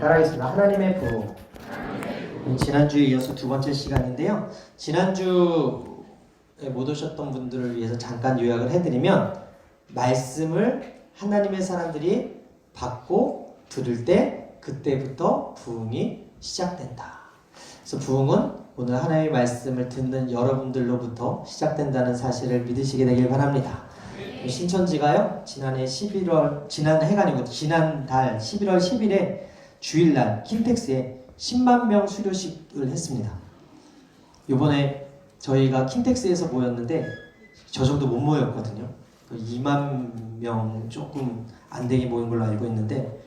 따라하겠습니다. 하나님의 부흥. 지난주에 이어서 두 번째 시간인데요. 지난주에 못 오셨던 분들을 위해서 잠깐 요약을 해드리면, 말씀을 하나님의 사람들이 받고 들을 때 그때부터 부흥이 시작된다. 그래서 부흥은 오늘 하나님의 말씀을 듣는 여러분들로부터 시작된다는 사실을 믿으시게 되길 바랍니다. 신천지가요, 지난달 11월 10일에 주일날 킨텍스에 10만 명 수료식을 했습니다. 이번에 저희가 킨텍스에서 모였는데 저 정도 못 모였거든요. 2만 명 조금 안 되게 모인 걸로 알고 있는데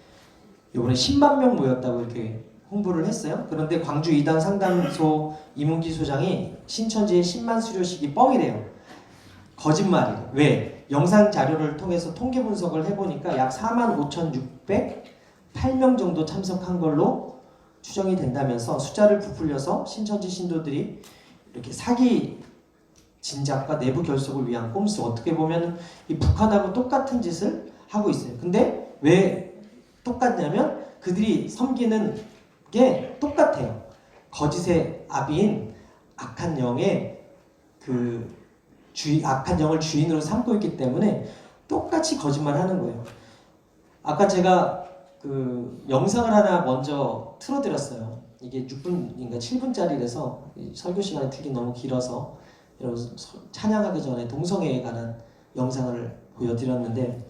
이번에 10만 명 모였다고 이렇게 홍보를 했어요. 그런데 광주 이단 상담소 이문기 소장이 신천지의 10만 수료식이 뻥이래요. 거짓말이에요. 왜? 영상 자료를 통해서 통계 분석을 해보니까 약 45,608명 정도 참석한 걸로 추정이 된다면서 숫자를 부풀려서 신천지 신도들이 이렇게 사기 진작과 내부 결속을 위한 꼼수, 어떻게 보면 이 북한하고 똑같은 짓을 하고 있어요. 근데 왜 똑같냐면 그들이 섬기는 게 똑같아요. 거짓의 아비인 악한 영의 악한 영을 주인으로 삼고 있기 때문에 똑같이 거짓말하는 거예요. 아까 제가 영상을 하나 먼저 틀어드렸어요. 이게 6분인가 7분짜리라서 설교 시간에 틀기 너무 길어서 여러분 찬양하기 전에 동성애에 관한 영상을 보여드렸는데,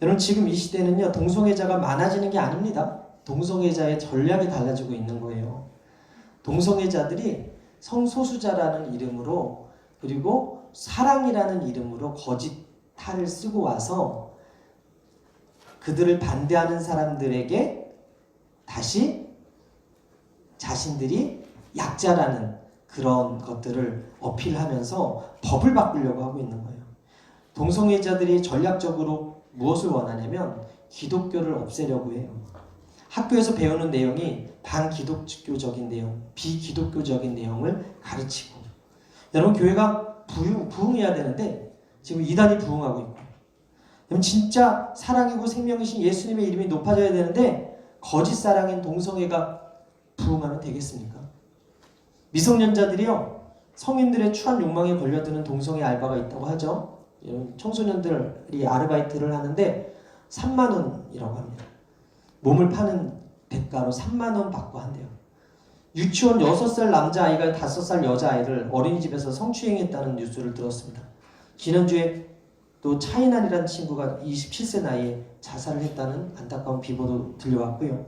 여러분 지금 이 시대는요, 동성애자가 많아지는 게 아닙니다. 동성애자의 전략이 달라지고 있는 거예요. 동성애자들이 성소수자라는 이름으로, 그리고 사랑이라는 이름으로 거짓 탈을 쓰고 와서 그들을 반대하는 사람들에게 다시 자신들이 약자라는 그런 것들을 어필하면서 법을 바꾸려고 하고 있는 거예요. 동성애자들이 전략적으로 무엇을 원하냐면 기독교를 없애려고 해요. 학교에서 배우는 내용이 반기독교적인 내용, 비기독교적인 내용을 가르치고, 여러분 교회가 부흥해야 되는데 지금 이단이 부흥하고 있고, 그럼 진짜 사랑이고 생명이신 예수님의 이름이 높아져야 되는데 거짓 사랑인 동성애가 부흥하면 되겠습니까? 미성년자들이요, 성인들의 추한 욕망에 걸려드는 동성애 알바가 있다고 하죠. 청소년들이 아르바이트를 하는데 3만 원이라고 합니다. 몸을 파는 대가로 3만 원 받고 한대요. 유치원 6살 남자아이가 5살 여자아이를 어린이집에서 성추행했다는 뉴스를 들었습니다. 지난주에 또 차이난이라는 친구가 27세 나이에 자살을 했다는 안타까운 비보도 들려왔고요.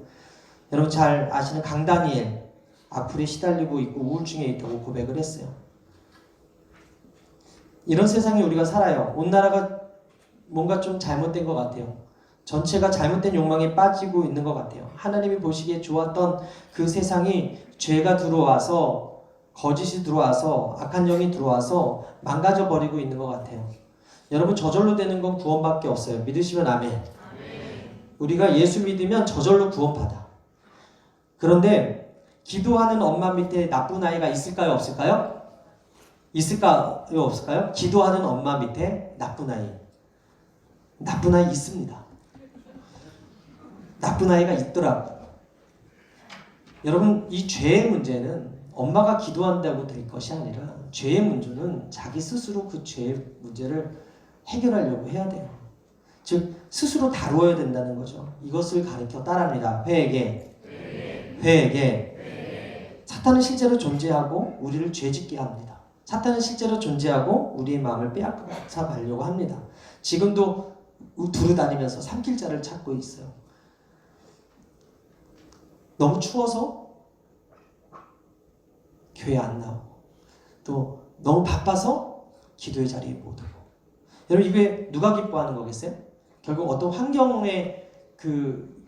여러분 잘 아시는 강다니엘, 악플에 시달리고 있고 우울증에 있다고 고백을 했어요. 이런 세상에 우리가 살아요. 온 나라가 뭔가 좀 잘못된 것 같아요. 전체가 잘못된 욕망에 빠지고 있는 것 같아요. 하나님이 보시기에 좋았던 그 세상이 죄가 들어와서, 거짓이 들어와서, 악한 영이 들어와서 망가져 버리고 있는 것 같아요. 여러분 저절로 되는 건 구원밖에 없어요. 믿으시면 아멘. 우리가 예수 믿으면 저절로 구원받아. 그런데 기도하는 엄마 밑에 나쁜 아이가 있을까요? 없을까요? 있을까요? 없을까요? 기도하는 엄마 밑에 나쁜 아이. 나쁜 아이 있습니다. 나쁜 아이가 있더라고요. 여러분 이 죄의 문제는 엄마가 기도한다고 될 것이 아니라, 죄의 문제는 자기 스스로 그 죄의 문제를 해결하려고 해야 돼요. 즉 스스로 다루어야 된다는 거죠. 이것을 가르쳐 따라합니다. 회개. 사탄은 실제로 존재하고 우리를 죄짓게 합니다. 사탄은 실제로 존재하고 우리의 마음을 빼앗아 가려고 합니다. 지금도 두루다니면서 삼킬자를 찾고 있어요. 너무 추워서 교회 안 나오고, 또 너무 바빠서 기도의 자리에 못 오고. 여러분 이게 누가 기뻐하는 거겠어요? 결국 어떤 환경의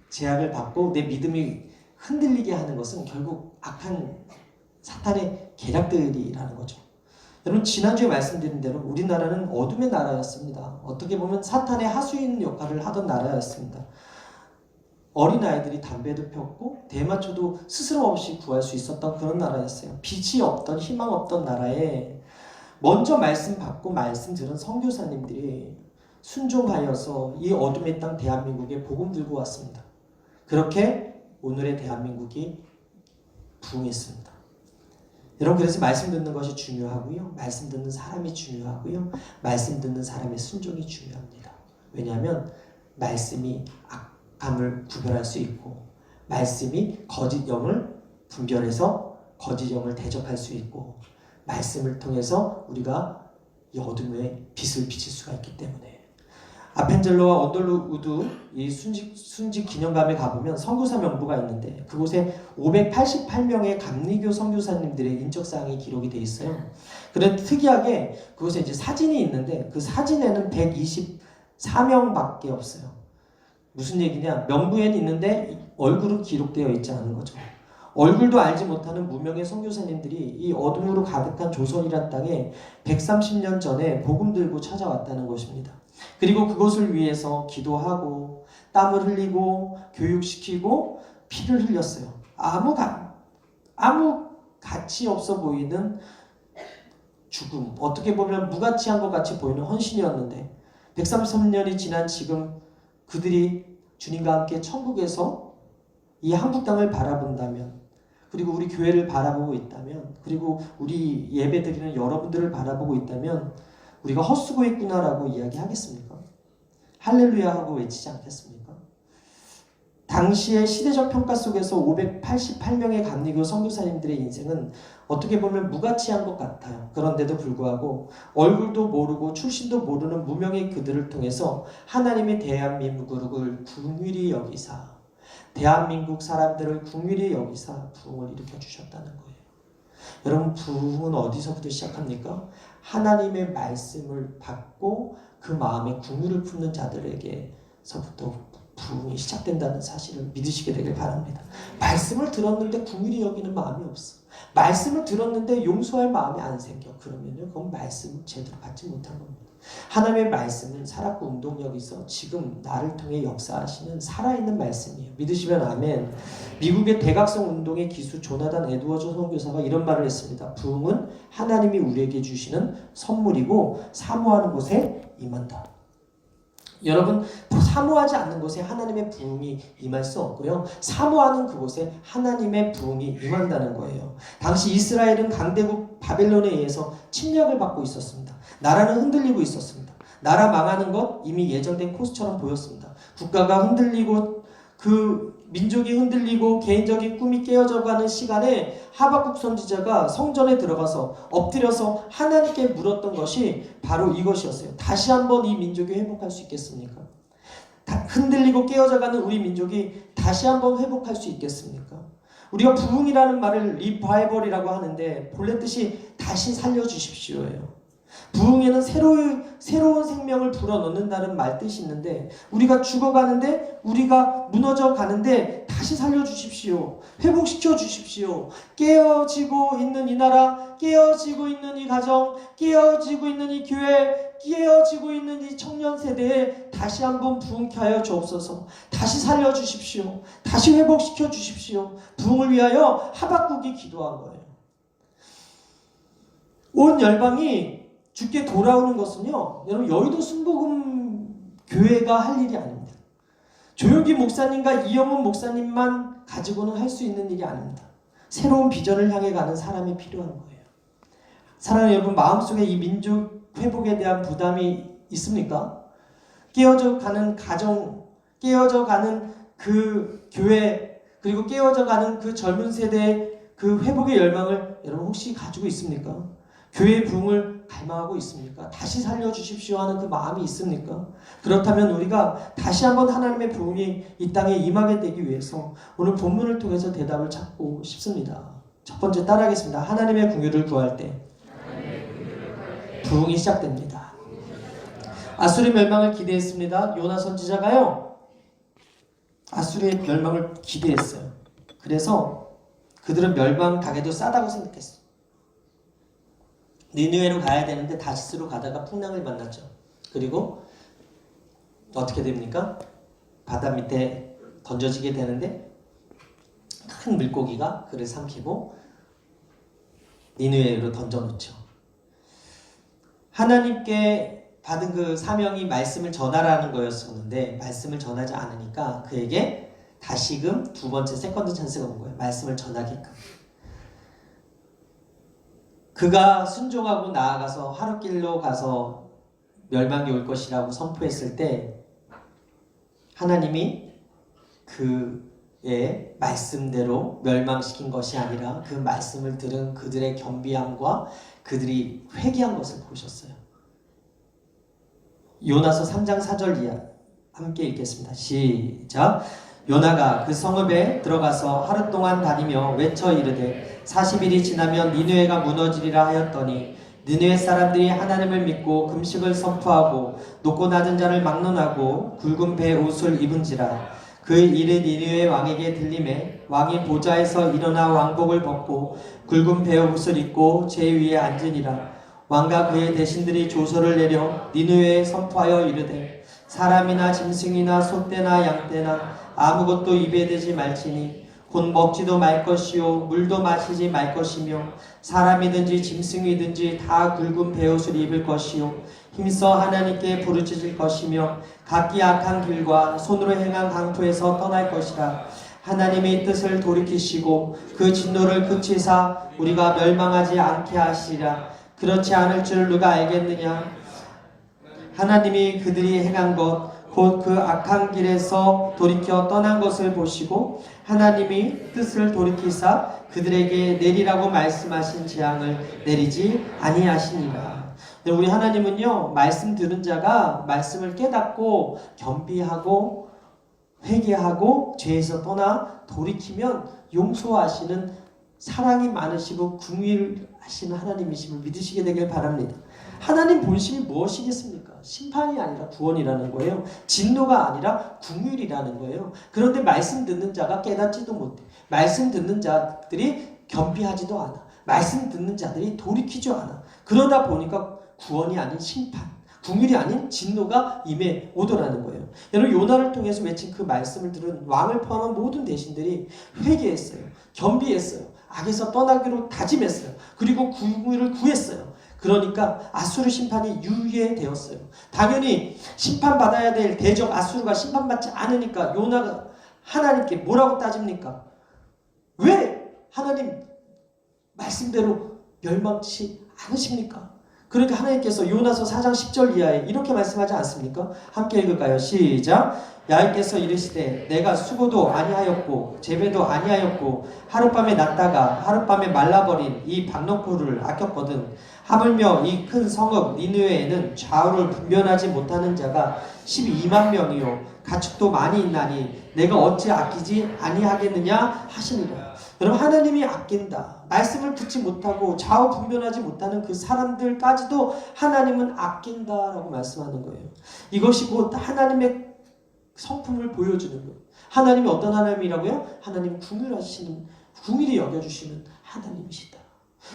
제약을 받고 내 믿음이 흔들리게 하는 것은 결국 악한 사탄의 계략들이라는 거죠. 여러분 지난주에 말씀드린 대로 우리나라는 어둠의 나라였습니다. 어떻게 보면 사탄의 하수인 역할을 하던 나라였습니다. 어린아이들이 담배도 폈고 대마초도 스스럼 없이 구할 수 있었던 그런 나라였어요. 빛이 없던, 희망 없던 나라에 먼저 말씀 받고 말씀 들은 선교사님들이 순종하여서 이 어둠의 땅 대한민국에 복음 들고 왔습니다. 그렇게 오늘의 대한민국이 부흥했습니다. 여러분, 그래서 말씀 듣는 것이 중요하고요. 말씀 듣는 사람이 중요하고요. 말씀 듣는 사람의 순종이 중요합니다. 왜냐하면 말씀이 악함을 구별할 수 있고, 말씀이 거짓 영을 분별해서 거짓 영을 대적할 수 있고, 말씀을 통해서 우리가 이 어둠에 빛을 비칠 수가 있기 때문에, 아펜젤러와 언더우드 이 순직 기념관에 가보면 선교사 명부가 있는데, 그곳에 588명의 감리교 선교사님들의 인적사항이 기록이 되어 있어요. 그런데 특이하게 그곳에 이제 사진이 있는데, 그 사진에는 124명밖에 없어요. 무슨 얘기냐? 명부에는 있는데 얼굴은 기록되어 있지 않은 거죠. 얼굴도 알지 못하는 무명의 선교사님들이 이 어둠으로 가득한 조선이란 땅에 130년 전에 복음 들고 찾아왔다는 것입니다. 그리고 그것을 위해서 기도하고 땀을 흘리고 교육시키고 피를 흘렸어요. 아무 가치 없어 보이는 죽음, 어떻게 보면 무가치한 것 같이 보이는 헌신이었는데, 133년이 지난 지금 그들이 주님과 함께 천국에서 이 한국 땅을 바라본다면, 그리고 우리 교회를 바라보고 있다면, 그리고 우리 예배드리는 여러분들을 바라보고 있다면 우리가 헛수고 있구나라고 이야기하겠습니까? 할렐루야 하고 외치지 않겠습니까? 당시의 시대적 평가 속에서 588명의 감리교 선교사님들의 인생은 어떻게 보면 무가치한 것 같아요. 그런데도 불구하고 얼굴도 모르고 출신도 모르는 무명의 그들을 통해서 하나님의 대한민국을 긍휼히 여기사, 대한민국 사람들을 긍휼히 여기사 부흥을 일으켜 주셨다는 거예요. 여러분, 부흥은 어디서부터 시작합니까? 하나님의 말씀을 받고 그 마음에 긍휼을 품는 자들에게서부터 부흥이 시작된다는 사실을 믿으시게 되길 바랍니다. 말씀을 들었는데 긍휼히 여기는 마음이 없어. 말씀을 들었는데 용서할 마음이 안 생겨. 그러면요, 그건 말씀을 제대로 받지 못한 겁니다. 하나님의 말씀은 살았고 운동력이 있어 지금 나를 통해 역사하시는 살아있는 말씀이에요. 믿으시면 아멘. 미국의 대각성 운동의 기수 조나단 에드워즈 선교사가 이런 말을 했습니다. 부흥은 하나님이 우리에게 주시는 선물이고 사모하는 곳에 임한다. 여러분, 사모하지 않는 곳에 하나님의 부흥이 임할 수 없고요, 사모하는 그곳에 하나님의 부흥이 임한다는 거예요. 당시 이스라엘은 강대국 바벨론에 의해서 침략을 받고 있었습니다. 나라는 흔들리고 있었습니다. 나라 망하는 것 이미 예정된 코스처럼 보였습니다. 국가가 흔들리고 그 민족이 흔들리고 개인적인 꿈이 깨어져가는 시간에 하박국 선지자가 성전에 들어가서 엎드려서 하나님께 물었던 것이 바로 이것이었어요. 다시 한번 이 민족이 회복할 수 있겠습니까? 흔들리고 깨어져가는 우리 민족이 다시 한번 회복할 수 있겠습니까? 우리가 부흥이라는 말을 리바이벌이라고 하는데 본래 뜻이 다시 살려주십시오예요. 부흥에는 새로운 생명을 불어넣는다는 말 뜻이 있는데, 우리가 죽어가는데, 우리가 무너져 가는데 다시 살려주십시오. 회복시켜 주십시오. 깨어지고 있는 이 나라, 깨어지고 있는 이 가정, 깨어지고 있는 이 교회, 깨어지고 있는 이 청년 세대에 다시 한번 부흥케 하여 주옵소서. 다시 살려주십시오. 다시 회복시켜 주십시오. 부흥을 위하여 하박국이 기도한 거예요. 온 열방이 주께 돌아오는 것은요, 여러분, 여의도 순복음 교회가 할 일이 아닙니다. 조용기 목사님과 이영훈 목사님만 가지고는 할 수 있는 일이 아닙니다. 새로운 비전을 향해 가는 사람이 필요한 거예요. 사랑하는 여러분, 마음속에 이 민족 회복에 대한 부담이 있습니까? 깨어져 가는 가정, 깨어져 가는 그 교회, 그리고 깨어져 가는 그 젊은 세대의 그 회복의 열망을 여러분 혹시 가지고 있습니까? 교회의 부흥을 갈망하고 있습니까? 다시 살려주십시오 하는 그 마음이 있습니까? 그렇다면 우리가 다시 한번 하나님의 부흥이 이 땅에 임하게 되기 위해서 오늘 본문을 통해서 대답을 찾고 싶습니다. 첫 번째 따라하겠습니다. 하나님의 긍휼을 구할 때 부흥이 시작됩니다. 아수르의 멸망을 기대했습니다. 요나 선지자가요, 아수르의 멸망을 기대했어요. 그래서 그들은 멸망 당해도 싸다고 생각했어요. 니느웨로 가야 되는데 다시스로 가다가 풍랑을 만났죠. 그리고 어떻게 됩니까? 바다 밑에 던져지게 되는데 큰 물고기가 그를 삼키고 니느웨로 던져놓죠. 하나님께 받은 그 사명이 말씀을 전하라는 거였었는데 말씀을 전하지 않으니까 그에게 다시금 두 번째 세컨드 찬스가 온 거예요. 말씀을 전하게끔. 그가 순종하고 나아가서 하룻길로 가서 멸망이 올 것이라고 선포했을 때 하나님이 그의 말씀대로 멸망시킨 것이 아니라 그 말씀을 들은 그들의 겸비함과 그들이 회개한 것을 보셨어요. 요나서 3장 4절 이하 함께 읽겠습니다. 시작. 요나가 그 성읍에 들어가서 하루 동안 다니며 외쳐 이르되 40일이 지나면 니느웨가 무너지리라 하였더니 니느웨 사람들이 하나님을 믿고 금식을 선포하고 높고 낮은 자를 막론하고 굵은 배 옷을 입은지라. 그 일이 니느웨 왕에게 들림에 왕이 보좌에서 일어나 왕복을 벗고 굵은 배 옷을 입고 제 위에 앉으니라. 왕과 그의 대신들이 조서를 내려 니느웨에 선포하여 이르되 사람이나 짐승이나 소떼나 양떼나 아무것도 입에 대지 말지니 곧 먹지도 말 것이요 물도 마시지 말 것이며 사람이든지 짐승이든지 다 굵은 베옷을 입을 것이요 힘써 하나님께 부르짖을 것이며 각기 악한 길과 손으로 행한 강토에서 떠날 것이라. 하나님의 뜻을 돌이키시고 그 진노를 그치사 우리가 멸망하지 않게 하시리라. 그렇지 않을 줄 누가 알겠느냐. 하나님이 그들이 행한 것 곧 그 악한 길에서 돌이켜 떠난 것을 보시고 하나님이 뜻을 돌이키사 그들에게 내리라고 말씀하신 재앙을 내리지 아니하시니라. 우리 하나님은요, 말씀 들은 자가 말씀을 깨닫고 겸비하고 회개하고 죄에서 떠나 돌이키면 용서하시는 사랑이 많으시고 긍휼하시는 하나님이심을 믿으시게 되길 바랍니다. 하나님 본심이 무엇이겠습니까? 심판이 아니라 구원이라는 거예요. 진노가 아니라 긍휼이라는 거예요. 그런데 말씀 듣는 자가 깨닫지도 못해. 말씀 듣는 자들이 겸비하지도 않아. 말씀 듣는 자들이 돌이키지 않아. 그러다 보니까 구원이 아닌 심판, 긍휼이 아닌 진노가 임해 오더라는 거예요. 여러분, 요나를 통해서 외친 그 말씀을 들은 왕을 포함한 모든 대신들이 회개했어요. 겸비했어요. 악에서 떠나기로 다짐했어요. 그리고 긍휼을 구했어요. 그러니까 아수르 심판이 유예되었어요. 당연히 심판받아야 될 대적 아수르가 심판받지 않으니까 요나가 하나님께 뭐라고 따집니까? 왜 하나님 말씀대로 멸망치 않으십니까? 그러니까 하나님께서 요나서 4장 10절 이하에 이렇게 말씀하지 않습니까? 함께 읽을까요? 시작. 야훼께서 이르시되 내가 수고도 아니하였고 재배도 아니하였고 하룻밤에 났다가 하룻밤에 말라버린 이 박너코를 아꼈거든. 하물며 이 큰 성읍 니느웨에는 좌우를 분별하지 못하는 자가 12만 명이요 가축도 많이 있나니 내가 어찌 아끼지 아니하겠느냐 하시니라. 여러분, 하나님이 아낀다. 말씀을 듣지 못하고 좌우 분별하지 못하는 그 사람들까지도 하나님은 아낀다라고 말씀하는 거예요. 이것이 곧 하나님의 성품을 보여주는 거예요. 하나님이 어떤 하나님이라고요? 하나님은 긍휼히 여겨주시는 하나님이시다.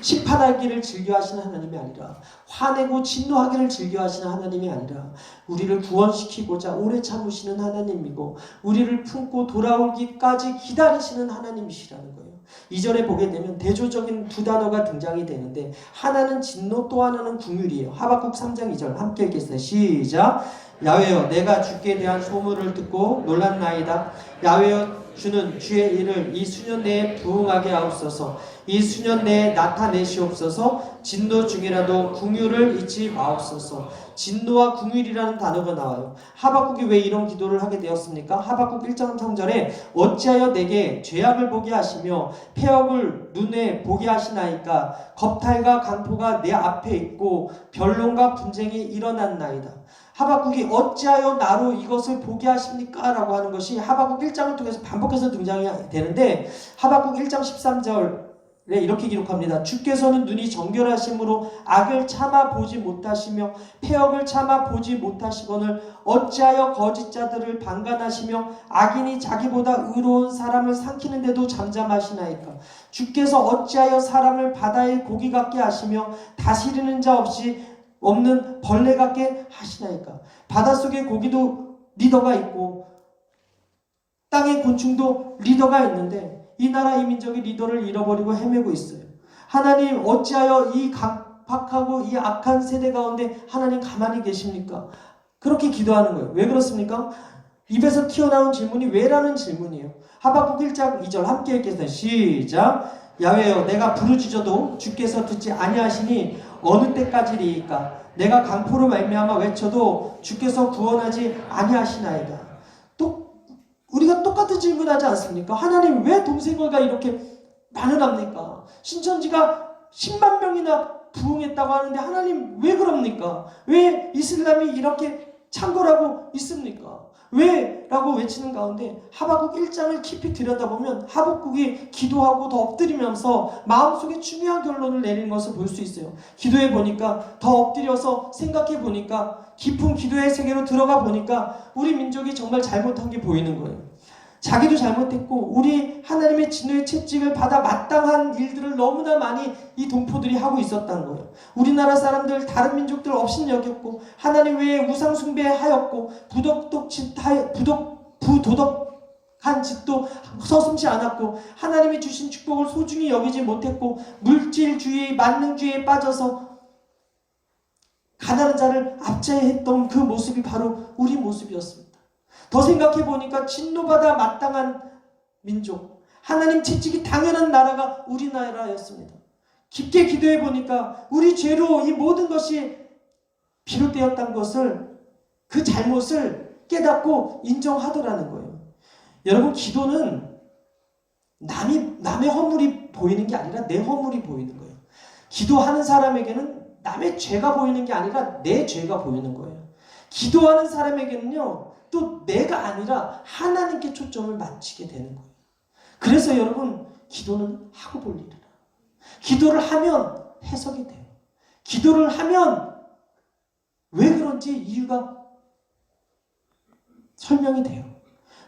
심판하기를 즐겨하시는 하나님이 아니라 화내고 진노하기를 즐겨하시는 하나님이 아니라 우리를 구원시키고자 오래 참으시는 하나님이고 우리를 품고 돌아오기까지 기다리시는 하나님이시라는 거예요. 2절에 보게 되면 대조적인 두 단어가 등장이 되는데 하나는 진노 또 하나는 긍휼이에요. 하박국 3장 2절 함께 읽겠습니다. 시작. 야훼여 내가 주께 대한 소문을 듣고 놀랐나이다. 야훼여 주는 주의 일을 이 수년 내에 부응하게 하옵소서. 이 수년 내에 나타내시옵소서. 진노 중이라도 긍휼을 잊지 마옵소서. 진노와 긍휼이라는 단어가 나와요. 하박국이 왜 이런 기도를 하게 되었습니까? 하박국 1장 3절에 어찌하여 내게 죄악을 보게 하시며 폐역을 눈에 보게 하시나이까. 겁탈과 강포가 내 앞에 있고 변론과 분쟁이 일어났나이다. 하박국이 어찌하여 나로 이것을 보게 하십니까? 라고 하는 것이 하박국 1장을 통해서 반복해서 등장이 되는데 하박국 1장 13절에 이렇게 기록합니다. 주께서는 눈이 정결하심으로 악을 참아 보지 못하시며 폐역을 참아 보지 못하시거늘 어찌하여 거짓자들을 방관하시며 악인이 자기보다 의로운 사람을 삼키는데도 잠잠하시나이까. 주께서 어찌하여 사람을 바다의 고기 같게 하시며 다스리는 자 없는 벌레 같게 하시나이까. 바닷속의 고기도 리더가 있고 땅의 곤충도 리더가 있는데 이 나라 이 민족이 리더를 잃어버리고 헤매고 있어요. 하나님 어찌하여 이 강팍하고 이 악한 세대 가운데 하나님 가만히 계십니까? 그렇게 기도하는 거예요. 왜 그렇습니까? 입에서 튀어나온 질문이 왜라는 질문이에요. 하박국 1장 2절 함께 읽겠습니다. 시작. 야훼여 내가 부르짖어도 주께서 듣지 아니하시니 어느 때까지리이까. 내가 강포로 말미암아 외쳐도 주께서 구원하지 아니하시나이다. 또 우리가 똑같은 질문하지 않습니까? 하나님 왜 동생과 이렇게 많으랍니까? 신천지가 10만 명이나 부흥했다고 하는데 하나님 왜 그럽니까? 왜 이슬람이 이렇게 창궐하고 있습니까? 왜? 라고 외치는 가운데 하박국 1장을 깊이 들여다보면 하박국이 기도하고 더 엎드리면서 마음속에 중요한 결론을 내리는 것을 볼 수 있어요. 기도해 보니까, 더 엎드려서 생각해 보니까, 깊은 기도의 세계로 들어가 보니까 우리 민족이 정말 잘못한 게 보이는 거예요. 자기도 잘못했고 우리 하나님의 진노의 채찍을 받아 마땅한 일들을 너무나 많이 이 동포들이 하고 있었다는 거예요. 우리나라 사람들 다른 민족들 업신여겼고 하나님 외에 우상 숭배하였고 부도덕한 짓도 서슴지 않았고 하나님이 주신 축복을 소중히 여기지 못했고 물질주의, 만능주의에 빠져서 가난한 자를 압제했던 그 모습이 바로 우리 모습이었습니다. 더 생각해 보니까 진노받아 마땅한 민족, 하나님 채찍이 당연한 나라가 우리나라였습니다. 깊게 기도해 보니까 우리 죄로 이 모든 것이 비롯되었다는 것을, 그 잘못을 깨닫고 인정하더라는 거예요. 여러분, 기도는 남의 허물이 보이는 게 아니라 내 허물이 보이는 거예요. 기도하는 사람에게는 남의 죄가 보이는 게 아니라 내 죄가 보이는 거예요. 기도하는 사람에게는요, 또 내가 아니라 하나님께 초점을 맞추게 되는 거예요. 그래서 여러분, 기도는 하고 볼 일이라. 기도를 하면 해석이 돼요. 기도를 하면 왜 그런지 이유가 설명이 돼요.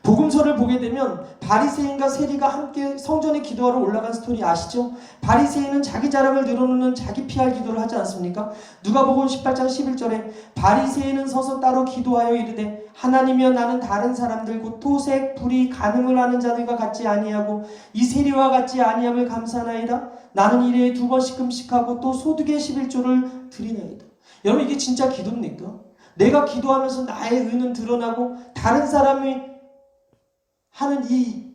복음서를 보게 되면 바리새인과 세리가 함께 성전에 기도하러 올라간 스토리 아시죠? 바리새인은 자기 자랑을 늘어놓는 자기 PR 기도를 하지 않습니까? 누가복음 18장 11절에 바리새인은 서서 따로 기도하여 이르되 하나님이여 나는 다른 사람들 곧 토색, 불의, 간음을 하는 자들과 같지 아니하고 이 세리와 같지 아니함을 감사하나이다. 나는 일에 2번씩 금식하고 또 소득의 11조를 드리나이다. 여러분, 이게 진짜 기도입니까? 내가 기도하면서 나의 의는 드러나고 다른 사람이 하는 이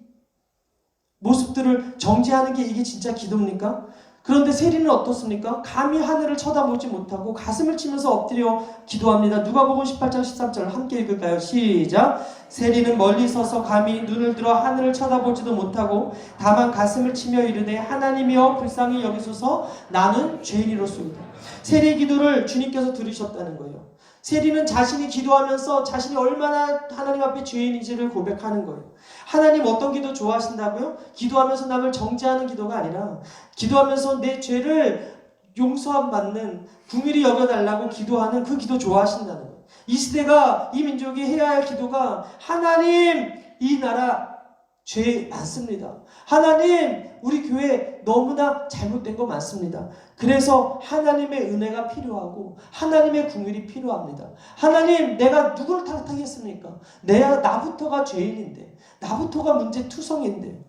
모습들을 정죄하는 게 이게 진짜 기도입니까? 그런데 세리는 어떻습니까? 감히 하늘을 쳐다보지 못하고 가슴을 치면서 엎드려 기도합니다. 누가복음 18장 13절 함께 읽을까요? 시작! 세리는 멀리 서서 감히 눈을 들어 하늘을 쳐다보지도 못하고 다만 가슴을 치며 이르되 하나님이여 불쌍히 여기소서 나는 죄인이로소이다. 세리의 기도를 주님께서 들으셨다는 거예요. 세리는 자신이 기도하면서 자신이 얼마나 하나님 앞에 죄인인지를 고백하는 거예요. 하나님 어떤 기도 좋아하신다고요? 기도하면서 남을 정죄하는 기도가 아니라 기도하면서 내 죄를 용서함 받는, 긍휼히 여겨달라고 기도하는 그 기도 좋아하신다는 거예요. 이 시대가, 이 민족이 해야 할 기도가 하나님 이 나라 죄 많습니다. 하나님 우리 교회 너무나 잘못된 거 많습니다. 그래서 하나님의 은혜가 필요하고 하나님의 긍휼이 필요합니다. 하나님 내가 누구를 탓하겠습니까? 나부터가 죄인인데, 나부터가 문제투성인데,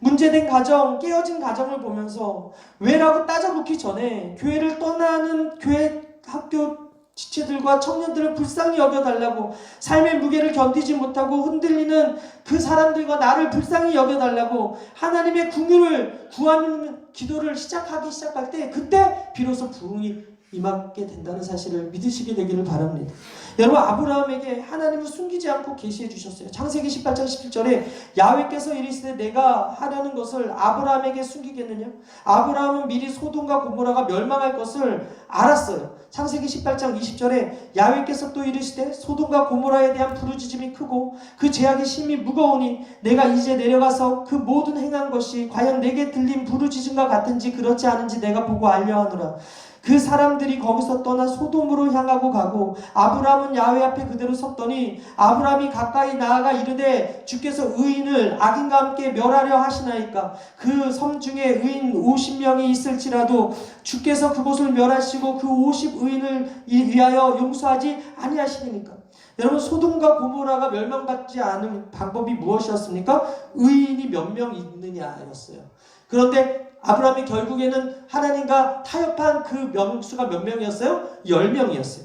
문제된 가정, 깨어진 가정을 보면서 왜라고 따져보기 전에 교회를 떠나는 교회 학교 지체들과 청년들을 불쌍히 여겨달라고, 삶의 무게를 견디지 못하고 흔들리는 그 사람들과 나를 불쌍히 여겨달라고 하나님의 긍휼을 구하는 기도를 시작할 때 그때 비로소 부흥이 임하게 된다는 사실을 믿으시게 되기를 바랍니다. 여러분, 아브라함에게 하나님은 숨기지 않고 계시해 주셨어요. 창세기 18장 17절에 야훼께서 이르시되 내가 하려는 것을 아브라함에게 숨기겠느냐? 아브라함은 미리 소돔과 고모라가 멸망할 것을 알았어요. 창세기 18장 20절에 야훼께서 또 이르시되 소돔과 고모라에 대한 부르짖음이 크고 그 죄악의 심이 무거우니 내가 이제 내려가서 그 모든 행한 것이 과연 내게 들린 부르짖음과 같은지 그렇지 않은지 내가 보고 알려 하노라. 그 사람들이 거기서 떠나 소돔으로 향하고 가고 아브라함은 야훼 앞에 그대로 섰더니 아브라함이 가까이 나아가 이르되 주께서 의인을 악인과 함께 멸하려 하시나이까? 그 섬 중에 의인 50명이 있을지라도 주께서 그곳을 멸하시고 그 50의인을 위하여 용서하지 아니하시니까. 여러분, 소돔과 고모라가 멸망받지 않은 방법이 무엇이었습니까? 의인이 몇 명 있느냐였어요. 그런데 아브라함이 결국에는 하나님과 타협한 그 명수가 몇 명이었어요? 10명이었어요.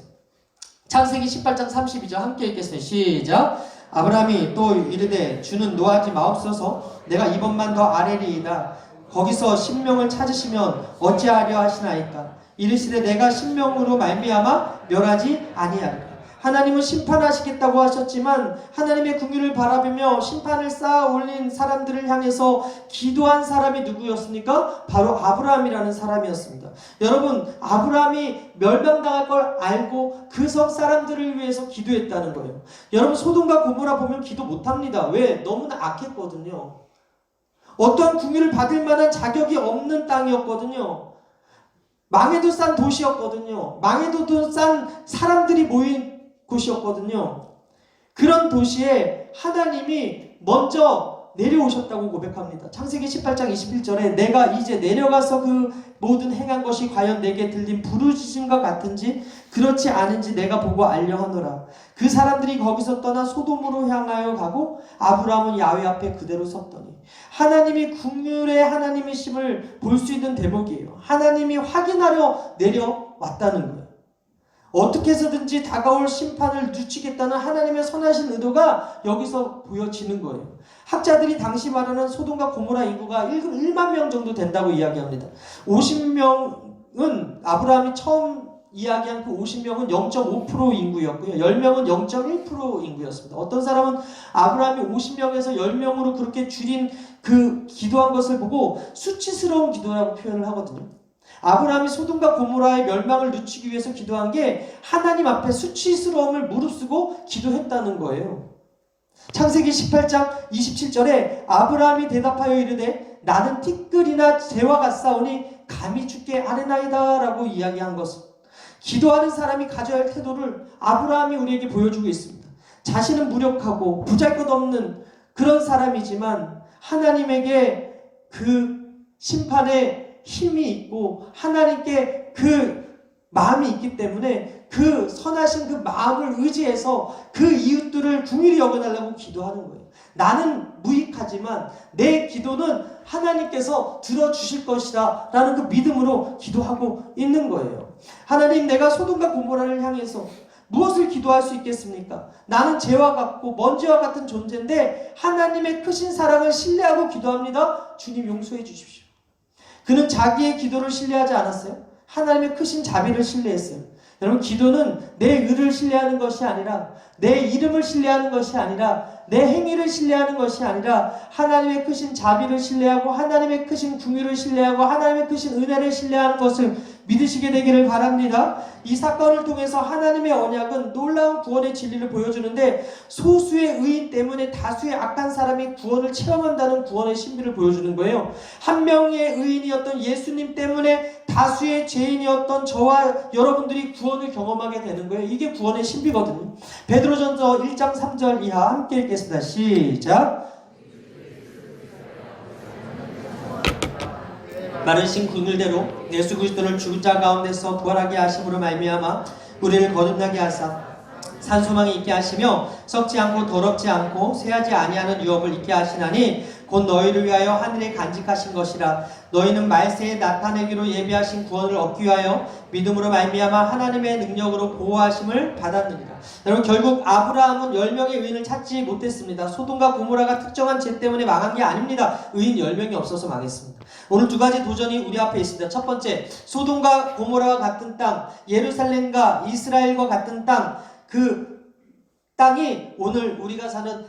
창세기 18장 32절 함께 읽겠습니다. 시작. 아브라함이 또 이르되 주는 노하지 마옵소서 내가 이번만 더 아뢰리이다. 거기서 신명을 찾으시면 어찌하려 하시나이까. 이르시되 내가 신명으로 말미암아 멸하지 아니하리라. 하나님은 심판하시겠다고 하셨지만 하나님의 긍휼을 바라보며 심판을 쌓아 올린 사람들을 향해서 기도한 사람이 누구였습니까? 바로 아브라함이라는 사람이었습니다. 여러분, 아브라함이 멸망당할 걸 알고 그 성 사람들을 위해서 기도했다는 거예요. 여러분, 소돔과 고모라 보면 기도 못합니다. 왜? 너무나 악했거든요. 어떠한 긍휼을 받을 만한 자격이 없는 땅이었거든요. 망해도 싼 도시였거든요. 망해도 싼 사람들이 모인 곳이었거든요. 그런 도시에 하나님이 먼저 내려오셨다고 고백합니다. 창세기 18장 21절에 내가 이제 내려가서 그 모든 행한 것이 과연 내게 들린 부르짖음과 같은지 그렇지 않은지 내가 보고 알려 하노라. 그 사람들이 거기서 떠나 소돔으로 향하여 가고 아브라함은 야훼 앞에 그대로 섰더니 하나님이 긍휼의 하나님이심을 볼 수 있는 대목이에요. 하나님이 확인하려 내려왔다는 거예요. 어떻게 해서든지 다가올 심판을 늦추겠다는 하나님의 선하신 의도가 여기서 보여지는 거예요. 학자들이 당시 말하는 소돔과 고모라 인구가 1만 명 정도 된다고 이야기합니다. 50명은 아브라함이 처음 이야기한 그 50명은 0.5% 인구였고요. 10명은 0.1% 인구였습니다. 어떤 사람은 아브라함이 50명에서 10명으로 그렇게 줄인 그 기도한 것을 보고 수치스러운 기도라고 표현을 하거든요. 아브라함이 소돔과 고모라의 멸망을 늦추기 위해서 기도한 게 하나님 앞에 수치스러움을 무릅쓰고 기도했다는 거예요. 창세기 18장 27절에 아브라함이 대답하여 이르되 나는 티끌이나 새와 같사오니 감히 주께 아뢰나이다 라고 이야기한 것은 기도하는 사람이 가져야 할 태도를 아브라함이 우리에게 보여주고 있습니다. 자신은 무력하고 보잘것없는 그런 사람이지만 하나님에게 그 심판의 힘이 있고 하나님께 그 마음이 있기 때문에 그 선하신 그 마음을 의지해서 그 이웃들을 긍휼히 여겨달라고 기도하는 거예요. 나는 무익하지만 내 기도는 하나님께서 들어주실 것이다 라는 그 믿음으로 기도하고 있는 거예요. 하나님, 내가 소돔과 고모라를 향해서 무엇을 기도할 수 있겠습니까? 나는 죄와 같고 먼지와 같은 존재인데 하나님의 크신 사랑을 신뢰하고 기도합니다. 주님 용서해 주십시오. 그는 자기의 기도를 신뢰하지 않았어요. 하나님의 크신 자비를 신뢰했어요. 여러분, 기도는 내 의를 신뢰하는 것이 아니라 내 이름을 신뢰하는 것이 아니라 내 행위를 신뢰하는 것이 아니라 하나님의 크신 자비를 신뢰하고 하나님의 크신 긍휼을 신뢰하고 하나님의 크신 은혜를 신뢰하는 것을 믿으시게 되기를 바랍니다. 이 사건을 통해서 하나님의 언약은 놀라운 구원의 진리를 보여주는데 소수의 의인 때문에 다수의 악한 사람이 구원을 체험한다는 구원의 신비를 보여주는 거예요. 한 명의 의인이었던 예수님 때문에 다수의 죄인이었던 저와 여러분들이 구원을 경험하게 되는 거예요. 이게 구원의 신비거든요. 베드로전서 1장 3절 이하 함께 읽겠습니다. 시작. 마르신 긍휼대로 예수 그리스도를 죽은 자 가운데서 부활하게 하심으로 말미암아 우리를 거듭나게 하사 산소망이 있게 하시며 썩지 않고 더럽지 않고 쇠하지 아니하는 유업을 있게 하시나니 곧 너희를 위하여 하늘에 간직하신 것이라. 너희는 말세에 나타내기로 예비하신 구원을 얻기 위하여 믿음으로 말미암아 하나님의 능력으로 보호하심을 받았느니라. 여러분, 결국 아브라함은 10명의 의인을 찾지 못했습니다. 소돔과 고모라가 특정한 죄 때문에 망한 게 아닙니다. 의인 10명이 없어서 망했습니다. 오늘 두 가지 도전이 우리 앞에 있습니다. 첫 번째, 소돔과 고모라와 같은 땅, 예루살렘과 이스라엘과 같은 땅, 그 땅이 오늘 우리가 사는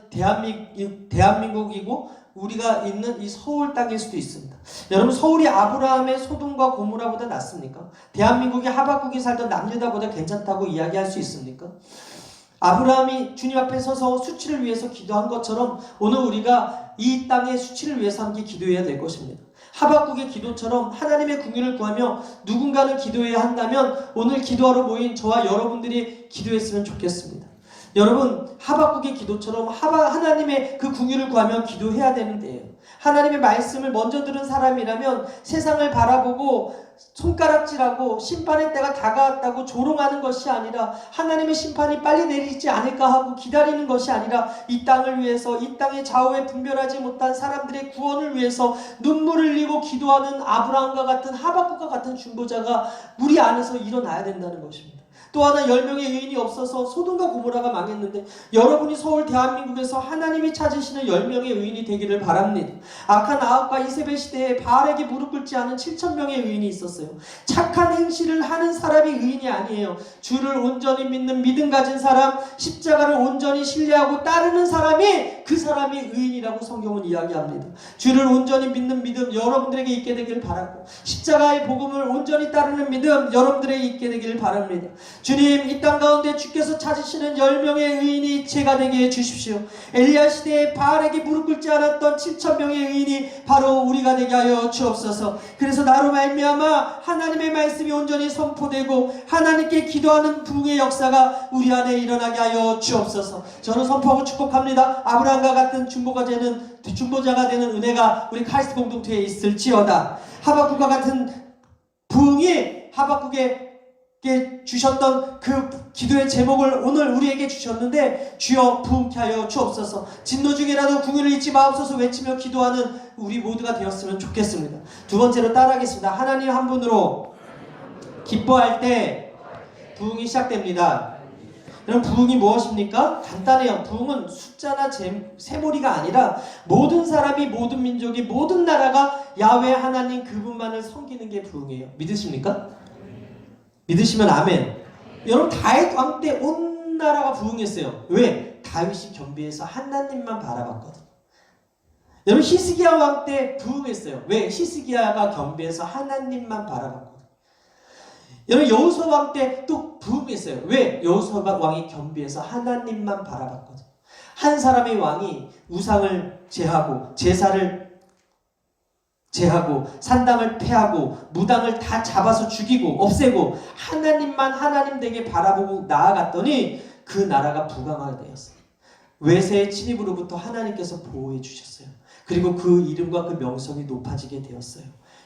대한민국이고 우리가 있는 이 서울 땅일 수도 있습니다. 여러분, 서울이 아브라함의 소돔과 고모라보다 낫습니까? 대한민국이 하박국이 살던 남유다보다 괜찮다고 이야기할 수 있습니까? 아브라함이 주님 앞에 서서 수치를 위해서 기도한 것처럼 오늘 우리가 이 땅의 수치를 위해서 함께 기도해야 될 것입니다. 하박국의 기도처럼 하나님의 긍휼을 구하며 누군가는 기도해야 한다면 오늘 기도하러 모인 저와 여러분들이 기도했으면 좋겠습니다. 여러분, 하박국의 기도처럼 하나님의 그 긍휼을 구하며 기도해야 되는데요. 하나님의 말씀을 먼저 들은 사람이라면 세상을 바라보고 손가락질하고 심판의 때가 다가왔다고 조롱하는 것이 아니라 하나님의 심판이 빨리 내리지 않을까 하고 기다리는 것이 아니라 이 땅을 위해서, 이 땅의 좌우에 분별하지 못한 사람들의 구원을 위해서 눈물을 흘리고 기도하는 아브라함과 같은, 하박국과 같은 중보자가 우리 안에서 일어나야 된다는 것입니다. 또 하나 10명의 의인이 없어서 소돔과 고모라가 망했는데 여러분이 서울 대한민국에서 하나님이 찾으시는 10명의 의인이 되기를 바랍니다. 악한 아합과 이세벨 시대에 바알에게 무릎 꿇지 않은 7,000명의 의인이 있었어요. 착한 행실을 하는 사람이 의인이 아니에요. 주를 온전히 믿는 믿음 가진 사람, 십자가를 온전히 신뢰하고 따르는 사람이 그 사람이 의인이라고 성경은 이야기합니다. 주를 온전히 믿는 믿음 여러분들에게 있게 되길 바라고, 십자가의 복음을 온전히 따르는 믿음 여러분들에게 있게 되길 바랍니다. 주님, 이 땅 가운데 주께서 찾으시는 10명의 의인이 제가 되게 해주십시오. 엘리야 시대에 바알에게 무릎 꿇지 않았던 7,000명의 의인이 바로 우리가 되게 하여 주옵소서. 그래서 나로 말미암아 하나님의 말씀이 온전히 선포되고 하나님께 기도하는 부흥의 역사가 우리 안에 일어나게 하여 주옵소서. 저는 선포하고 축복합니다. 아브라함과 같은 중보자가 되는 은혜가 우리 카리스트 공동체에 있을지어다. 하박국과 같은 부흥이 하박국에게 주셨던 그 기도의 제목을 오늘 우리에게 주셨는데, 주여 부흥케 하여 주옵소서. 진노 중이라도 궁유를 잊지 마옵소서 외치며 기도하는 우리 모두가 되었으면 좋겠습니다. 두 번째로 따라하겠습니다. 하나님 한 분으로 기뻐할 때 부흥이 시작됩니다. 여러분, 부흥이 무엇입니까? 간단해요. 부흥은 숫자나 세몰이가 아니라 모든 사람이, 모든 민족이, 모든 나라가 야훼 하나님 그분만을 섬기는 게 부흥이에요. 믿으십니까? 믿으시면 아멘. 여러분, 다윗 왕 때 온 나라가 부흥했어요. 왜? 다윗이 겸비해서 하나님만 바라봤거든요. 여러분, 히스기야 왕 때 부흥했어요. 왜? 히스기야가 겸비해서 하나님만 바라봤거든요. 여러분, 여호수아 왕 때 또 부흥했어요. 왜? 여호수아 왕이 겸비해서 하나님만 바라봤거든요. 한 사람의 왕이 우상을 제하고 제사를 제하고 산당을 폐하고 무당을 다 잡아서 죽이고 없애고 하나님만 하나님 되게 바라보고 나아갔더니 그 나라가 부강하게 되었어요. 외세의 침입으로부터 하나님께서 보호해 주셨어요. 그리고 그 이름과 그 명성이 높아지게 되었어요.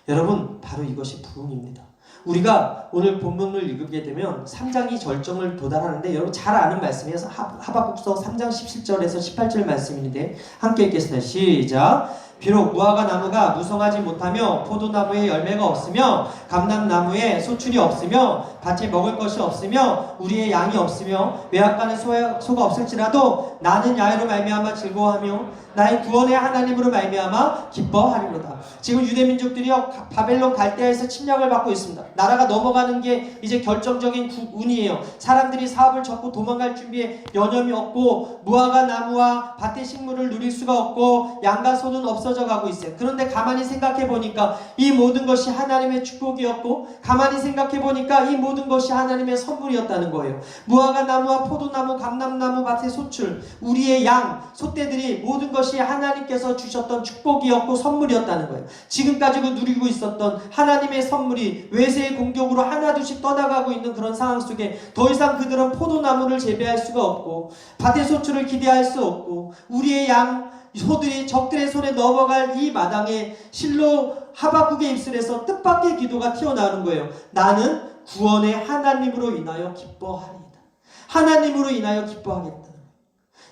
여러분, 바로 이것이 부흥입니다. 우리가 오늘 본문을 읽게 되면 3장이 절정을 도달하는데, 여러분 잘 아는 말씀이에요. 하박국서 3장 17절에서 18절 말씀인데 함께 읽겠습니다. 시작. 비록 무화과 나무가 무성하지 못하며 포도나무에 열매가 없으며 감람나무에 소출이 없으며 밭에 먹을 것이 없으며 우리의 양이 없으며 외양간에 소가 없을지라도 나는 야훼로 말미암아 즐거워하며 나의 구원의 하나님으로 말미암아 기뻐하리로다. 지금 유대민족들이요, 바벨론 갈대아에서 침략을 받고 있습니다. 나라가 넘어가는 게 이제 결정적인 운이에요. 사람들이 사업을 접고 도망갈 준비에 여념이 없고 무화과 나무와 밭의 식물을 누릴 수가 없고 양과 소는 없어져 가고 있어요. 그런데 가만히 생각해 보니까 이 모든 것이 하나님의 축복이었고, 가만히 생각해 보니까 이 모든 것이 하나님의 선물이었다는 거예요. 무화과 나무와 포도나무, 감람나무, 밭의 소출, 우리의 양, 소떼들이 모든 것이 하나님께서 주셨던 축복이었고 선물이었다는 거예요. 지금까지 누리고 있었던 하나님의 선물이 외세의 공격으로 하나둘씩 떠나가고 있는 그런 상황 속에 더 이상 그들은 포도나무를 재배할 수가 없고 밭의 소출을 기대할 수 없고 우리의 양, 소들이 적들의 손에 넘어갈 이 마당에 실로 하박국의 입술에서 뜻밖의 기도가 튀어나오는 거예요. 나는 구원의 하나님으로 인하여 기뻐하리이다. 하나님으로 인하여 기뻐하겠다.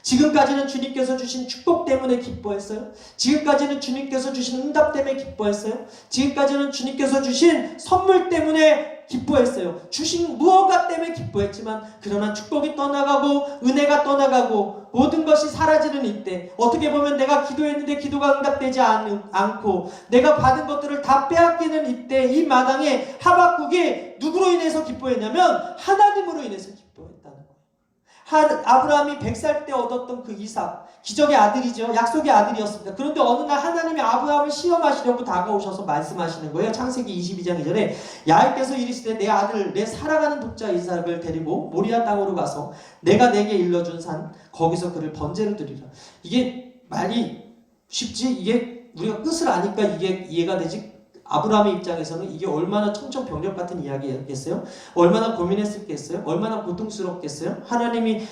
지금까지는 주님께서 주신 축복 때문에 기뻐했어요. 지금까지는 주님께서 주신 응답 때문에 기뻐했어요. 지금까지는 주님께서 주신 선물 때문에 기뻐했어요. 주신 무언가 때문에 기뻐했지만, 그러나 축복이 떠나가고 은혜가 떠나가고 모든 것이 사라지는 이때, 어떻게 보면 내가 기도했는데 기도가 응답되지 않고 내가 받은 것들을 다 빼앗기는 이때, 이 마당에 하박국이 누구로 인해서 기뻐했냐면 하나님으로 인해서 기뻐했다는 거예요. 아브라함이 100살 때 얻었던 그 이삭, 기적의 아들이죠. 약속의 아들이었습니다. 그런데 어느 날 하나님이 아브라함을 시험하시려고 다가오셔서 말씀하시는 거예요. 창세기 22장 2절에 야훼께서 이르시되 내 아들, 내 사랑하는 독자 이삭을 데리고 모리아 땅으로 가서 내가 내게 일러준 산 거기서 그를 번제로 드리라. 이게 말이 쉽지? 이게 우리가 끝을 아니까 이게 이해가 되지? 아브라함의 입장에서는 이게 얼마나 청천벽력 같은 이야기였겠어요? 얼마나 고민했겠어요? 얼마나 고통스럽겠어요? 하나님이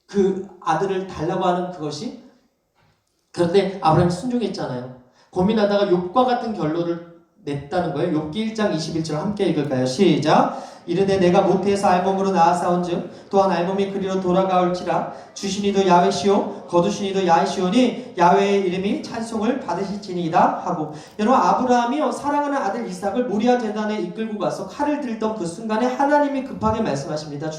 그 아들을 달라고 하는 그것이. 그런데 아브라함이 순종했잖아요. 고민하다가 욥과 같은 결론을 냈다는 거예요. 욥기 1장 21절 함께 읽을까요? 시작. 이르되 내가 모태에서 알몸으로 낳았사온즉 또한 알몸이 그리로 돌아가올지라 주시니도 야훼시오 거두시니도 야훼시오니 야훼의 이름이 찬송을 받으실지니이다 하고. 여러분, 아브라함이요 사랑하는 아들 이삭을 모리아 제단에 이끌고 가서 칼을 들던 그 순간에 하나님이 급하게 말씀하십니다.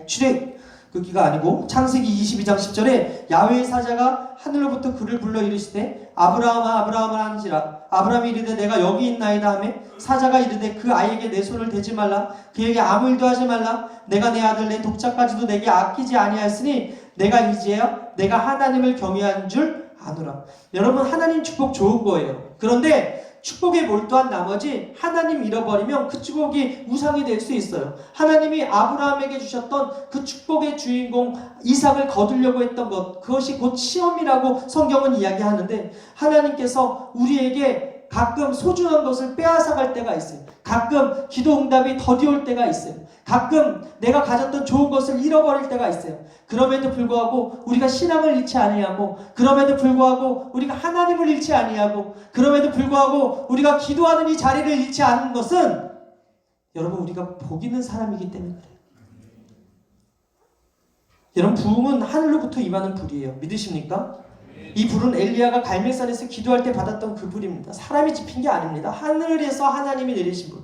출애굽기가 아니고 창세기 22장 10절에 야훼의 사자가 하늘로부터 그를 불러 이르시되 아브라함아 아브라함아 하는지라. 아브라함이 이르되 내가 여기 있나이다 하며 사자가 이르되 그 아이에게 내 손을 대지 말라 그에게 아무 일도 하지 말라 내가 내 아들 내 독자까지도 내게 아끼지 아니하였으니 내가 이제야 내가 하나님을 경외한 줄 아노라. 여러분, 하나님 축복 좋은 거예요. 그런데 축복에 몰두한 나머지 하나님 잃어버리면 그 축복이 우상이 될 수 있어요. 하나님이 아브라함에게 주셨던 그 축복의 주인공 이삭을 거두려고 했던 것, 그것이 곧 시험이라고 성경은 이야기하는데, 하나님께서 우리에게 가끔 소중한 것을 빼앗아갈 때가 있어요. 가끔 기도 응답이 더디올 때가 있어요. 가끔 내가 가졌던 좋은 것을 잃어버릴 때가 있어요. 그럼에도 불구하고 우리가 신앙을 잃지 아니하고, 그럼에도 불구하고 우리가 하나님을 잃지 아니하고, 그럼에도 불구하고 우리가 기도하는 이 자리를 잃지 않은 것은 여러분, 우리가 복 있는 사람이기 때문에 그래요. 여러분, 부흥은 하늘로부터 임하는 불이에요. 믿으십니까? 이 불은 엘리야가 갈멜산에서 기도할 때 받았던 그 불입니다. 사람이 지핀 게 아닙니다. 하늘에서 하나님이 내리신 불.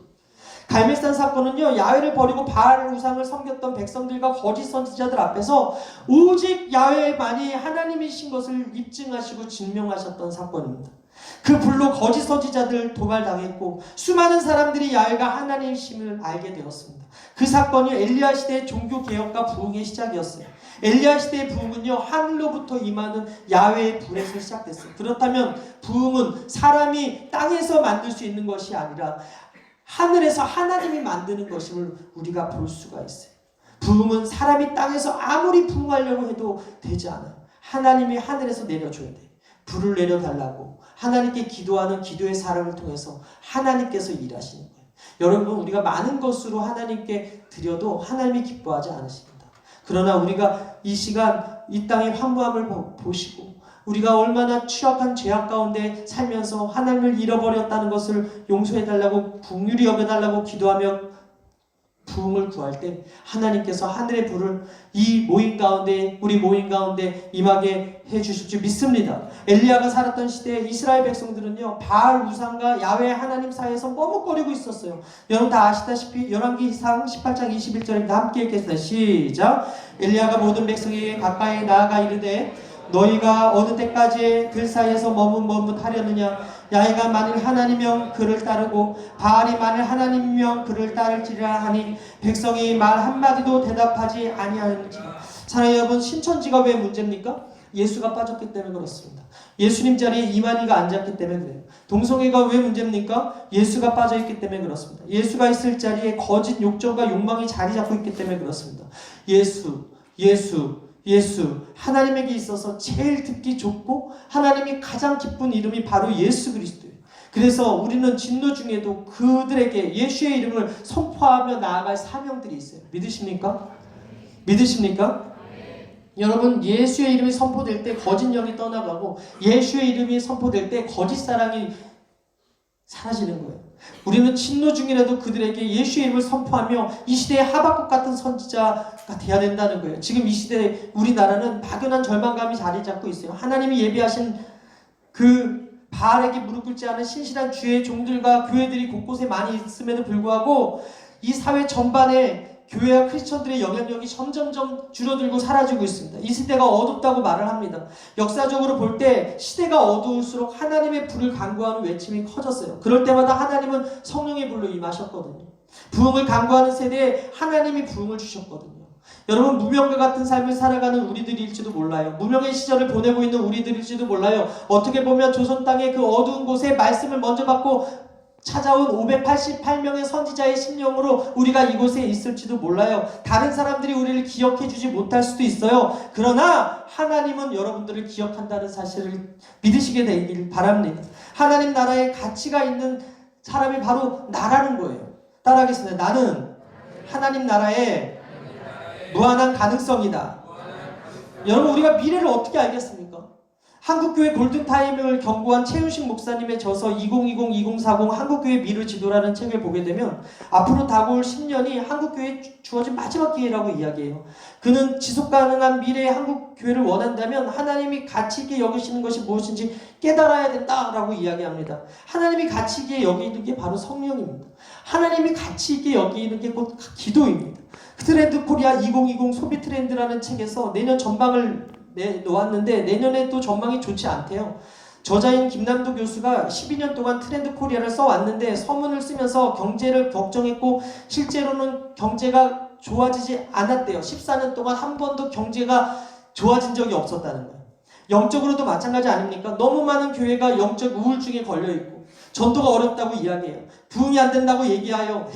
갈멜산 사건은요, 야훼를 버리고 바알 우상을 섬겼던 백성들과 거짓 선지자들 앞에서 오직 야훼만이 하나님이신 것을 입증하시고 증명하셨던 사건입니다. 그 불로 거짓 선지자들 도발당했고 수많은 사람들이 야훼가 하나님이심을 알게 되었습니다. 그 사건이 엘리야 시대의 종교개혁과 부흥의 시작이었어요. 엘리야 시대의 부흥은요, 하늘로부터 임하는 야훼의 불에서 시작됐어요. 그렇다면 부흥은 사람이 땅에서 만들 수 있는 것이 아니라 하늘에서 하나님이 만드는 것임을 우리가 볼 수가 있어요. 부흥은 사람이 땅에서 아무리 부흥하려고 해도 되지 않아요. 하나님이 하늘에서 내려줘야 돼요. 불을 내려달라고 하나님께 기도하는 기도의 사람을 통해서 하나님께서 일하시는 거예요. 여러분, 우리가 많은 것으로 하나님께 드려도 하나님이 기뻐하지 않으십니다. 그러나 우리가 이 시간 이 땅의 황무함을 보시고 우리가 얼마나 취약한 죄악 가운데 살면서 하나님을 잃어버렸다는 것을 용서해달라고, 긍휼히 여겨달라고 기도하며 부흥을 구할 때 하나님께서 하늘의 불을 이 모임 가운데, 우리 모임 가운데 임하게 해주실 줄 믿습니다. 엘리야가 살았던 시대에 이스라엘 백성들은요, 바알 우상과 야훼 하나님 사이에서 머뭇거리고 있었어요. 여러분 다 아시다시피 열왕기상 18장 21절입니다. 함께 읽겠습니다. 시작. 엘리야가 모든 백성에게 가까이 나아가 이르되 너희가 어느 때까지 들 사이에서 머뭇머뭇하려느냐. 야훼가 만일 하나님이면 그를 따르고 바알이 만일 하나님이면 그를 따를지라 하니 백성이 말 한마디도 대답하지 아니하는지라. 사랑하는 여러분, 신천지가 왜 문제입니까? 예수가 빠졌기 때문에 그렇습니다. 예수님 자리에 이만희가 앉았기 때문에 그래요. 동성애가 왜 문제입니까? 예수가 빠져있기 때문에 그렇습니다. 예수가 있을 자리에 거짓 욕정과 욕망이 자리 잡고 있기 때문에 그렇습니다. 예수, 하나님에게 있어서 제일 듣기 좋고 하나님이 가장 기쁜 이름이 바로 예수 그리스도예요. 그래서 우리는 진노 중에도 그들에게 예수의 이름을 선포하며 나아갈 사명들이 있어요. 믿으십니까? 여러분, 예수의 이름이 선포될 때 거짓 영이 떠나가고 예수의 이름이 선포될 때 거짓 사랑이 사라지는 거예요. 우리는 진노 중이라도 그들에게 예수의 이름을 선포하며 이 시대에 하박국 같은 선지자가 되어야 된다는 거예요. 지금 이 시대에 우리나라는 막연한 절망감이 자리 잡고 있어요. 하나님이 예비하신 그 바알에게 무릎 꿇지 않은 신실한 주의 종들과 교회들이 곳곳에 많이 있음에도 불구하고 이 사회 전반에 교회와 크리스천들의 영향력이 점점점 줄어들고 사라지고 있습니다. 이 시대가 어둡다고 말을 합니다. 역사적으로 볼 때 시대가 어두울수록 하나님의 불을 간구하는 외침이 커졌어요. 그럴 때마다 하나님은 성령의 불로 임하셨거든요. 부흥을 간구하는 세대에 하나님이 부흥을 주셨거든요. 여러분, 무명과 같은 삶을 살아가는 우리들일지도 몰라요. 무명의 시절을 보내고 있는 우리들일지도 몰라요. 어떻게 보면 조선 땅의 그 어두운 곳에 말씀을 먼저 받고 찾아온 588명의 선지자의 심령으로 우리가 이곳에 있을지도 몰라요. 다른 사람들이 우리를 기억해주지 못할 수도 있어요. 그러나 하나님은 여러분들을 기억한다는 사실을 믿으시게 되길 바랍니다. 하나님 나라에 가치가 있는 사람이 바로 나라는 거예요. 따라하겠습니다. 나는 하나님 나라에 무한한 가능성이다. 여러분, 우리가 미래를 어떻게 알겠습니까? 한국교회 골든타임을 경고한 최윤식 목사님의 저서 2020-2040 한국교회 미래 지도라는 책을 보게 되면 앞으로 다가올 10년이 한국교회에 주어진 마지막 기회라고 이야기해요. 그는 지속가능한 미래의 한국교회를 원한다면 하나님이 가치 있게 여기시는 것이 무엇인지 깨달아야 된다라고 이야기합니다. 하나님이 가치 있게 여기는 게 바로 성령입니다. 하나님이 가치 있게 여기는 게 곧 기도입니다. 트렌드 코리아 2020 소비 트렌드라는 책에서 내년 전망을 놓았는데 내년에 또 전망이 좋지 않대요. 저자인 김남도 교수가 12년 동안 트렌드 코리아를 써왔는데 서문을 쓰면서 경제를 걱정했고 실제로는 경제가 좋아지지 않았대요. 14년 동안 한 번도 경제가 좋아진 적이 없었다는 거예요. 영적으로도 마찬가지 아닙니까? 너무 많은 교회가 영적 우울증에 걸려있고 전도가 어렵다고 이야기해요. 부흥이 안 된다고 얘기해요.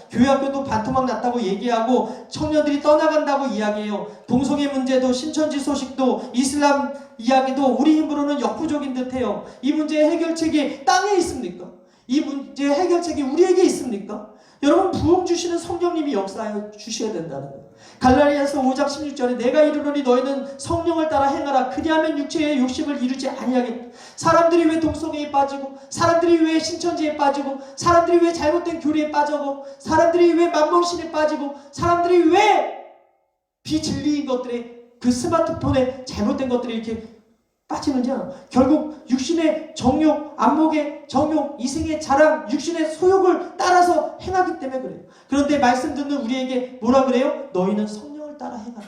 교회 학교도 반토막 났다고 얘기하고 청년들이 떠나간다고 이야기해요. 동성애 문제도 신천지 소식도 이슬람 이야기도 우리 힘으로는 역부족인 듯해요. 이 문제의 해결책이 땅에 있습니까? 이 문제의 해결책이 우리에게 있습니까? 여러분 부흥 주시는 성령님이 역사하여 주셔야 된다는 거예요. 갈라디아서 5장 16절에 내가 이르노니 너희는 성령을 따라 행하라. 그리하면 육체의 욕심을 이루지 아니하겠다. 사람들이 왜 동성애에 빠지고 사람들이 왜 신천지에 빠지고 사람들이 왜 잘못된 교리에 빠지고 사람들이 왜 만몬신에 빠지고 사람들이 왜 비진리인 것들에 그 스마트폰에 잘못된 것들이 이렇게 빠지느냐? 결국 육신의 정욕, 안목의 정욕, 이생의 자랑, 육신의 소욕을 따라서 행하기 때문에 그래요. 그런데 말씀 듣는 우리에게 뭐라 그래요? 너희는 성령을 따라 행하라.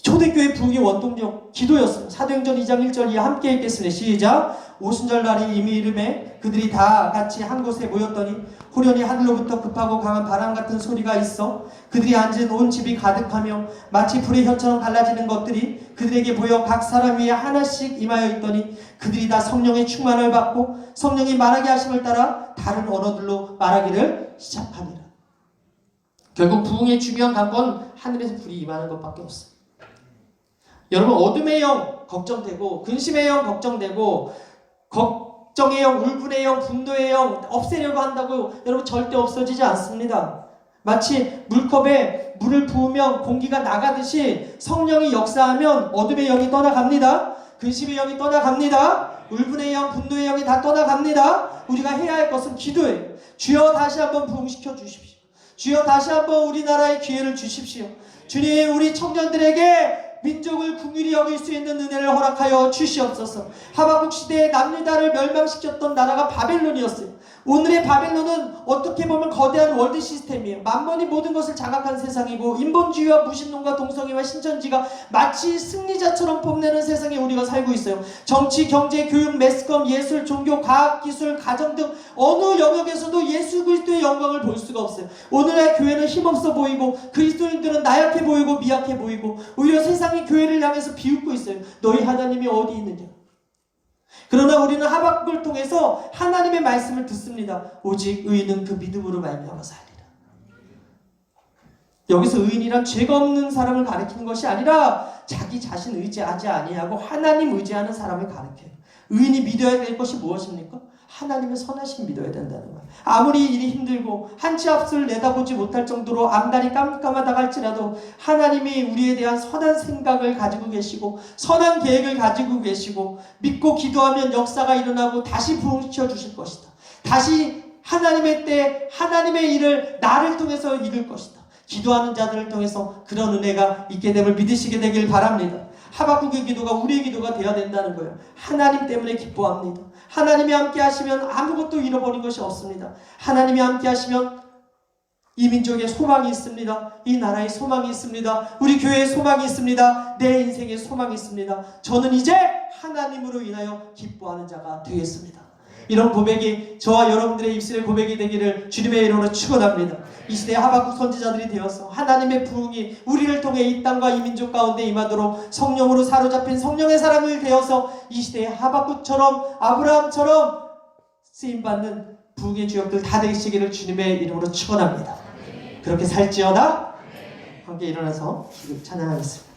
초대교회 부흥의 원동력 기도였습니다. 사도행전 2장 1절 이하 함께 읽겠습니다. 시작. 오순절 날이 이미 이름에 그들이 다 같이 한 곳에 모였더니 후련히 하늘로부터 급하고 강한 바람 같은 소리가 있어 그들이 앉은 온 집이 가득하며 마치 불의 현처럼 갈라지는 것들이 그들에게 보여 각 사람 위에 하나씩 임하여 있더니 그들이 다 성령의 충만을 받고 성령이 말하게 하심을 따라 다른 언어들로 말하기를 시작하니라. 결국 부흥의 중요한 관건 하늘에서 불이 임하는 것밖에 없어요. 여러분 어둠의 영 걱정되고 근심의 영 걱정되고 걱정의 영, 울분의 영, 분노의 영 없애려고 한다고 여러분 절대 없어지지 않습니다. 마치 물컵에 물을 부으면 공기가 나가듯이 성령이 역사하면 어둠의 영이 떠나갑니다. 근심의 영이 떠나갑니다. 울분의 영, 분노의 영이 다 떠나갑니다. 우리가 해야 할 것은 기도예요. 주여 다시 한번 부흥시켜 주십시오. 주여 다시 한번 우리나라에 기회를 주십시오. 주님 우리 청년들에게 민족을 긍휼히 여길 수 있는 은혜를 허락하여 주시옵소서. 하박국 시대에 남유다를 멸망시켰던 나라가 바벨론이었어요. 오늘의 바벨론은 어떻게 보면 거대한 월드 시스템이에요. 만번이 모든 것을 장악한 세상이고 인본주의와 무신론과 동성애와 신천지가 마치 승리자처럼 뽐내는 세상에 우리가 살고 있어요. 정치, 경제, 교육, 매스컴, 예술, 종교, 과학, 기술, 가정 등 어느 영역에서도 예수 그리스도의 영광을 볼 수가 없어요. 오늘의 교회는 힘없어 보이고 그리스도인들은 나약해 보이고 미약해 보이고 오히려 세상이 교회를 향해서 비웃고 있어요. 너희 하나님이 어디 있느냐? 그러나 우리는 하박국을 통해서 하나님의 말씀을 듣습니다. 오직 의인은 그 믿음으로 말미암아 살리라. 여기서 의인이란 죄가 없는 사람을 가리키는 것이 아니라 자기 자신 의지하지 아니하고 하나님 의지하는 사람을 가리켜요. 의인이 믿어야 될 것이 무엇입니까? 하나님의 선하심 믿어야 된다는 거예요. 아무리 일이 힘들고 한 치 앞을 내다보지 못할 정도로 앞날이 깜깜하다 할지라도 하나님이 우리에 대한 선한 생각을 가지고 계시고 선한 계획을 가지고 계시고 믿고 기도하면 역사가 일어나고 다시 부흥시켜 주실 것이다. 다시 하나님의 때 하나님의 일을 나를 통해서 이룰 것이다. 기도하는 자들을 통해서 그런 은혜가 있게 됨을 믿으시게 되길 바랍니다. 하박국의 기도가 우리의 기도가 되어야 된다는 거예요. 하나님 때문에 기뻐합니다. 하나님이 함께 하시면 아무것도 잃어버린 것이 없습니다. 하나님이 함께 하시면 이 민족의 소망이 있습니다. 이 나라의 소망이 있습니다. 우리 교회의 소망이 있습니다. 내 인생의 소망이 있습니다. 저는 이제 하나님으로 인하여 기뻐하는 자가 되겠습니다. 이런 고백이 저와 여러분들의 입술의 고백이 되기를 주님의 이름으로 축원합니다. 이 시대에 하박국 선지자들이 되어서 하나님의 부흥이 우리를 통해 이 땅과 이 민족 가운데 임하도록 성령으로 사로잡힌 성령의 사람을 되어서 이 시대에 하박국처럼 아브라함처럼 쓰임받는 부흥의 주역들 다 되시기를 주님의 이름으로 축원합니다. 그렇게 살지어다 함께 일어나서 찬양하겠습니다.